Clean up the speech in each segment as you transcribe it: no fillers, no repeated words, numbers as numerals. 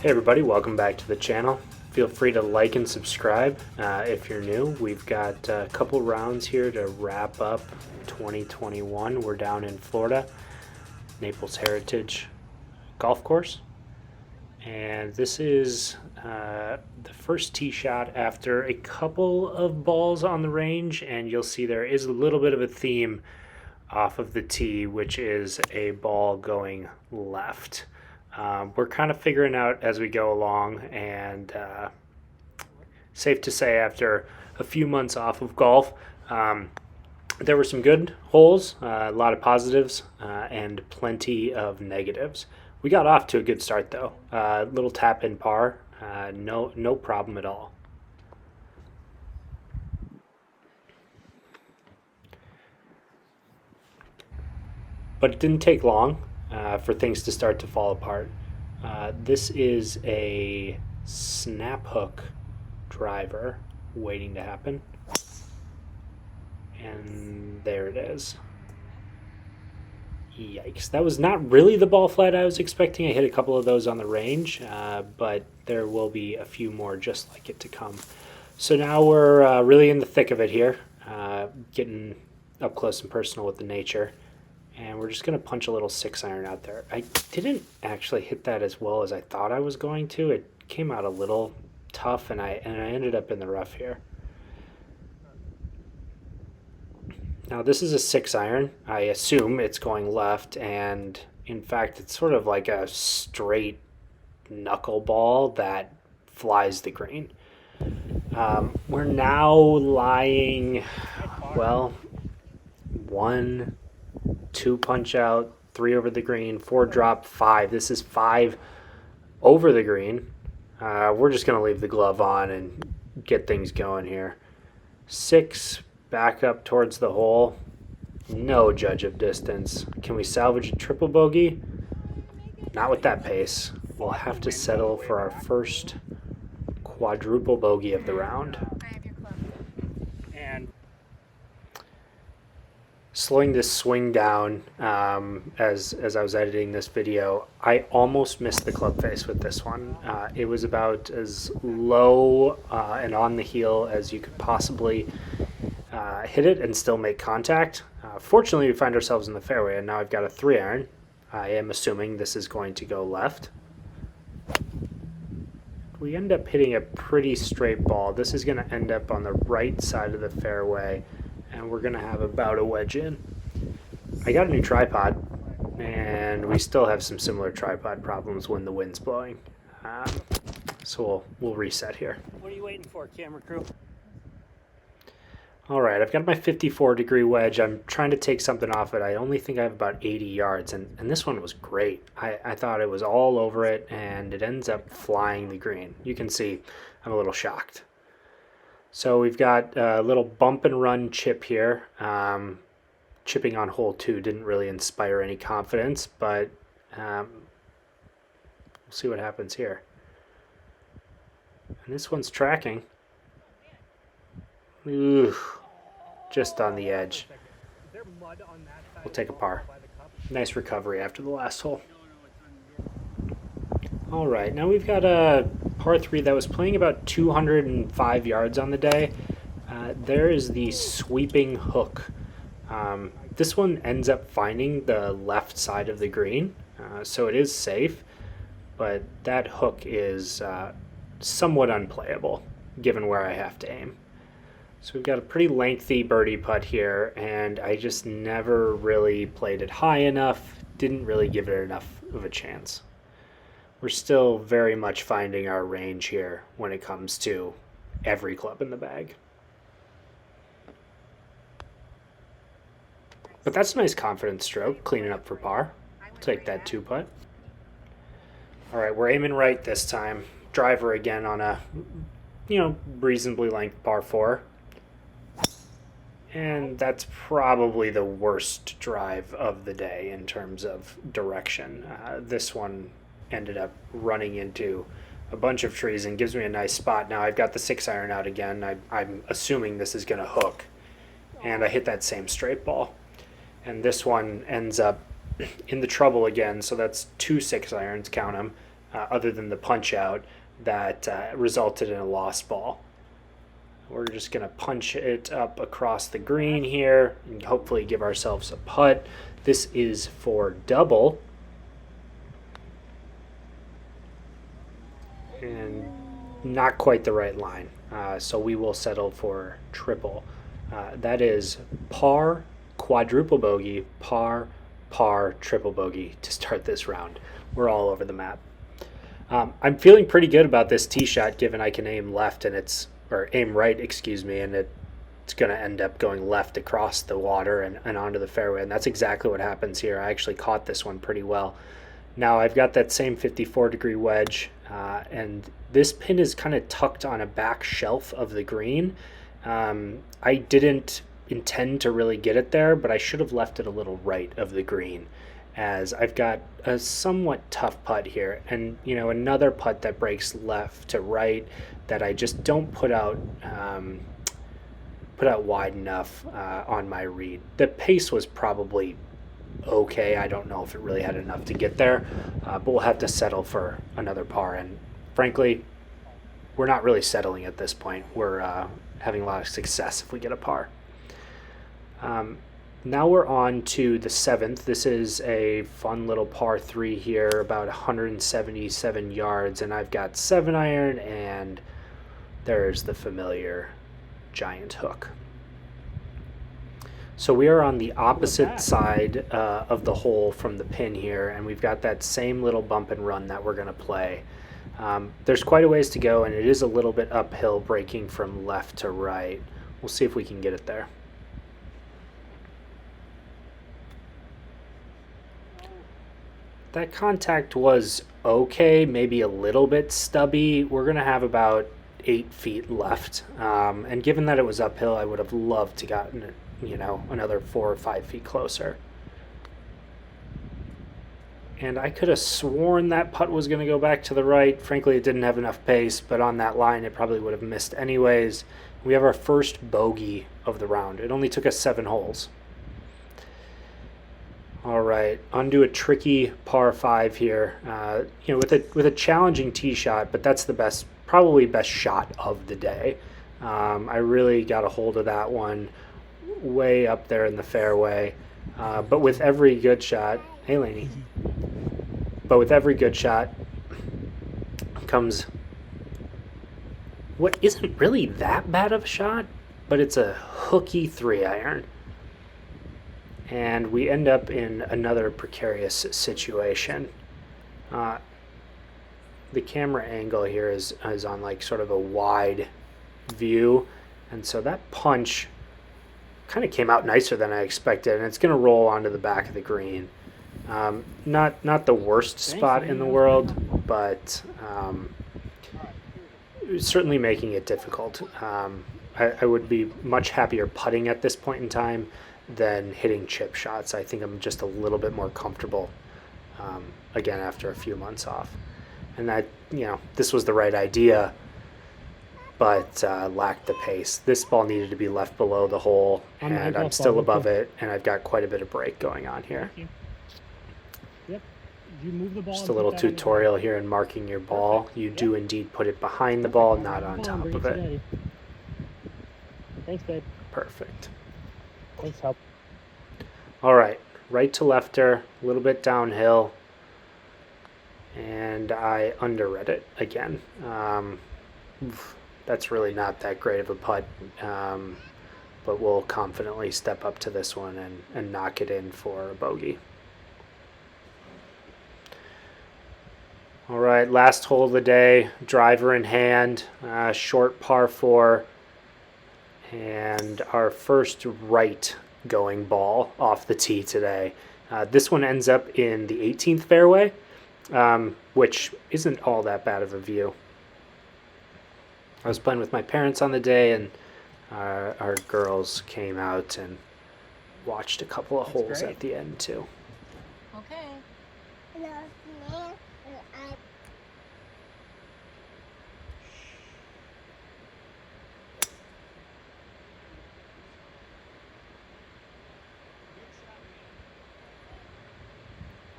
Hey everybody, welcome back to the channel. Feel free to like and subscribe if you're new. We've got a couple rounds here to wrap up 2021. We're down in Florida, Naples Heritage Golf Course. And this is the first tee shot after a couple of balls on the range, and you'll see there is a little bit of a theme off of the tee, which is a ball going left. We're kind of figuring out as we go along, and safe to say after a few months off of golf, there were some good holes, a lot of positives, and plenty of negatives. We got off to a good start though. Little tap in par, no problem at all. But it didn't take long for things to start to fall apart. This is a snap hook driver waiting to happen. And there it is. Yikes. That was not really the ball flight I was expecting. I hit a couple of those on the range, but there will be a few more just like it to come. So now we're really in the thick of it here, getting up close and personal with the nature. And we're just going to punch a little 6-iron out there. I didn't actually hit that as well as I thought I was going to. It came out a little tough, and I ended up in the rough here. Now this is a 6-iron. I assume it's going left, and in fact it's sort of like a straight knuckleball that flies the green. We're now lying, well, 1, 2 punch out, 3 over the green, 4 drop, 5. This is 5 over the green. We're just going to leave the glove on and get things going here. 6 back up towards the hole. No judge of distance. Can we salvage a triple bogey? Not with that pace. We'll have to settle for our first quadruple bogey of the round. And slowing this swing down as I was editing this video, I almost missed the club face with this one. It was about as low and on the heel as you could possibly hit it and still make contact. Fortunately, we find ourselves in the fairway, and now I've got a 3-iron. I am assuming this is going to go left. We end up hitting a pretty straight ball. This is going to end up on the right side of the fairway, and we're going to have about a wedge in. I got a new tripod, and we still have some similar tripod problems when the wind's blowing. So we'll reset here. What are you waiting for, camera crew? All right, I've got my 54-degree wedge. I'm trying to take something off it. I only think I have about 80 yards, and this one was great. I thought it was all over it, and it ends up flying the green. You can see I'm a little shocked. So we've got a little bump and run chip here. Chipping on hole 2 didn't really inspire any confidence, but we'll see what happens here. And this one's tracking. Ooh, just on the edge. We'll take a par. Nice recovery after the last hole. All right, now we've got a par 3 that was playing about 205 yards on the day. There is the sweeping hook. This one ends up finding the left side of the green, so it is safe, but that hook is somewhat unplayable given where I have to aim. So we've got a pretty lengthy birdie putt here, and I just never really played it high enough, didn't really give it enough of a chance. We're still very much finding our range here when it comes to every club in the bag. But that's a nice confidence stroke, cleaning up for par. Take that 2-putt. All right, we're aiming right this time. Driver again on a, reasonably length par 4. And that's probably the worst drive of the day in terms of direction. This one ended up running into a bunch of trees and gives me a nice spot. Now I've got the 6-iron out again. I'm assuming this is going to hook. And I hit that same straight ball. And this one ends up in the trouble again, so that's 2 6-irons, count them. other than the punch out that resulted in a lost ball. We're just going to punch it up across the green here and hopefully give ourselves a putt. This is for double. And not quite the right line. So we will settle for triple. That is par, quadruple bogey, par, par, triple bogey to start this round. We're all over the map. I'm feeling pretty good about this tee shot given I can aim left and or aim right, excuse me, and it's going to end up going left across the water and onto the fairway. And that's exactly what happens here. I actually caught this one pretty well. Now I've got that same 54-degree wedge, and this pin is kind of tucked on a back shelf of the green. I didn't intend to really get it there, but I should have left it a little right of the green, as I've got a somewhat tough putt here, and another putt that breaks left to right that I just don't put out wide enough on my read. The pace was probably okay. I don't know if it really had enough to get there, but we'll have to settle for another par. And frankly, we're not really settling at this point. We're having a lot of success if we get a par. Now we're on to the 7th. This is a fun little par 3 here, about 177 yards, and I've got 7-iron, and there's the familiar giant hook. So we are on the opposite side of the hole from the pin here, and we've got that same little bump and run that we're going to play. There's quite a ways to go, and it is a little bit uphill, breaking from left to right. We'll see if we can get it there. That contact was okay, maybe a little bit stubby. We're going to have about 8 feet left, and given that it was uphill, I would have loved to gotten it another 4 or 5 feet closer. And I could have sworn that putt was going to go back to the right. Frankly, it didn't have enough pace, but on that line, it probably would have missed anyways. We have our first bogey of the round. It only took us 7 holes. All right, onto a tricky par 5 here. With a challenging tee shot, but that's the probably best shot of the day. I really got a hold of that one way up there in the fairway, but with every good shot, hey Lainey, but with every good shot comes what isn't really that bad of a shot, but it's a hooky 3-iron, and we end up in another precarious situation. The camera angle here is on like sort of a wide view, and so that punch kind of came out nicer than I expected, and it's going to roll onto the back of the green. Not the worst spot in the world, but certainly making it difficult. I would be much happier putting at this point in time than hitting chip shots. I think I'm just a little bit more comfortable again after a few months off, and that this was the right idea, but lacked the pace. This ball needed to be left below the hole, and I'm still above it, and I've got quite a bit of break going on here. Yep. You move the ball. Just a little tutorial here in marking your ball. You do indeed put it behind the ball, not on top of it. Thanks, babe. Perfect. Thanks, help. All right, right to lefter, a little bit downhill, and I underread it again. That's really not that great of a putt, but we'll confidently step up to this one and knock it in for a bogey. All right, last hole of the day, driver in hand, short par 4, and our first right going ball off the tee today. This one ends up in the 18th fairway, which isn't all that bad of a view. I was playing with my parents on the day, and our girls came out and watched a couple of holes at the end too. Okay.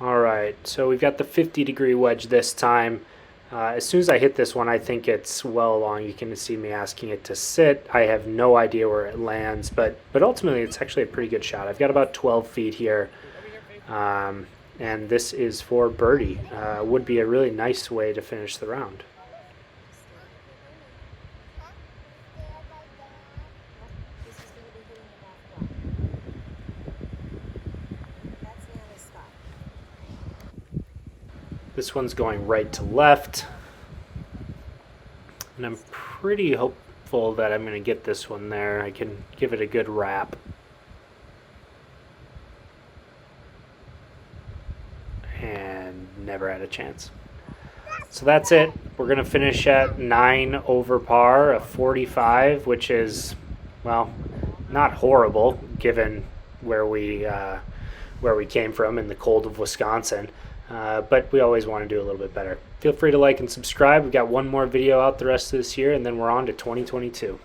All right. right, so we've got the 50-degree wedge this time. As soon as I hit this one, I think it's well along. You can see me asking it to sit. I have no idea where it lands, but ultimately it's actually a pretty good shot. I've got about 12 feet here, and this is for birdie. Would be a really nice way to finish the round. This one's going right to left, and I'm pretty hopeful that I'm going to get this one there. I can give it a good wrap. And never had a chance. So that's it. We're going to finish at 9 over par, a 45, which is, well, not horrible given where we came from in the cold of Wisconsin. But we always want to do a little bit better. Feel free to like and subscribe. We've got one more video out the rest of this year, and then we're on to 2022.